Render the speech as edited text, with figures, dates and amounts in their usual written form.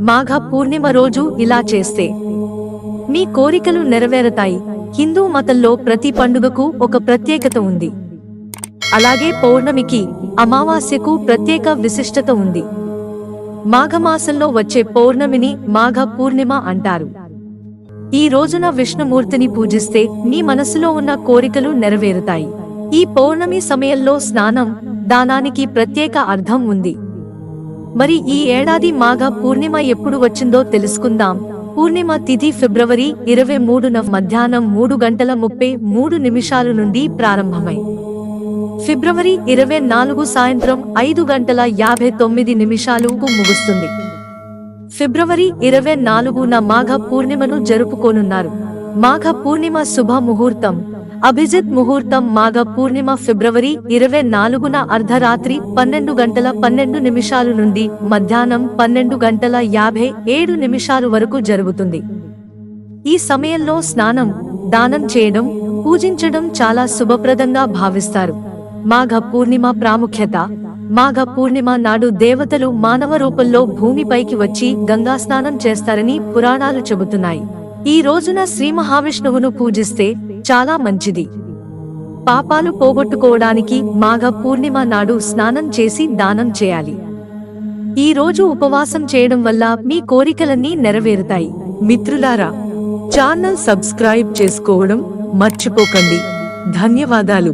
మాఘ పూర్ణిమ రోజు ఇలా చేస్తే మీ కోరికలు నెరవేరతాయి. హిందూ మతంలో ప్రతి పండుగకు ఒక ప్రత్యేకత ఉంది. అలాగే పౌర్ణమికి, అమావాస్యకు ప్రత్యేక విశిష్టత ఉంది. మాఘమాసంలో వచ్చే పౌర్ణమిని మాఘ పూర్ణిమ అంటారు. ఈ రోజున విష్ణుమూర్తిని పూజిస్తే మీ మనసులో ఉన్న కోరికలు నెరవేరుతాయి. ఈ పౌర్ణమి సమయంలో స్నానం, దానానికి ప్రత్యేక అర్థం ఉంది. మరి ఈ ఏడాది మాఘ పూర్ణిమ ఎప్పుడు వచ్చిందో తెలుసుకుందాం. పూర్ణిమ తిథి ఫిబ్రవరి 23న మధ్యాహ్నం 3:33 నుండి ప్రారంభమై ఫిబ్రవరి 24 సాయంత్రం 5:59కు ముగుస్తుంది. ఫిబ్రవరి 24న మాఘ పూర్ణిమను జరుపుకోనున్నారు. మాఘ పూర్ణిమ శుభ ముహూర్తం అభిజిత్ ముహూర్తం. మాఘ పూర్ణిమ ఫిబ్రవరి 24న అర్ధరాత్రి 12:12 నుండి మధ్యాహ్నం 12:57 వరకు జరుగుతుంది. ఈ సమయంలో స్నానం, దానం చేయడం, పూజించడం చాలా శుభప్రదంగా భావిస్తారు. మాఘ పూర్ణిమ ప్రాముఖ్యత. మాఘ పూర్ణిమ నాడు దేవతలు మానవ రూపంలో భూమిపైకి వచ్చి గంగా స్నానం చేస్తారని పురాణాలు చెబుతున్నాయి. ఈ రోజున శ్రీ మహావిష్ణువును పూజిస్తే చాలా మంచిది. పాపాలు పోగొట్టుకోవడానికి మాఘ పూర్ణిమ నాడు స్నానం చేసి దానం చేయాలి. ఈ రోజు ఉపవాసం చేయడం వల్ల మీ కోరికలన్నీ నెరవేరుతాయి. మిత్రులారా, ఛానల్ సబ్స్క్రైబ్ చేసుకోవడం మర్చిపోకండి. ధన్యవాదాలు.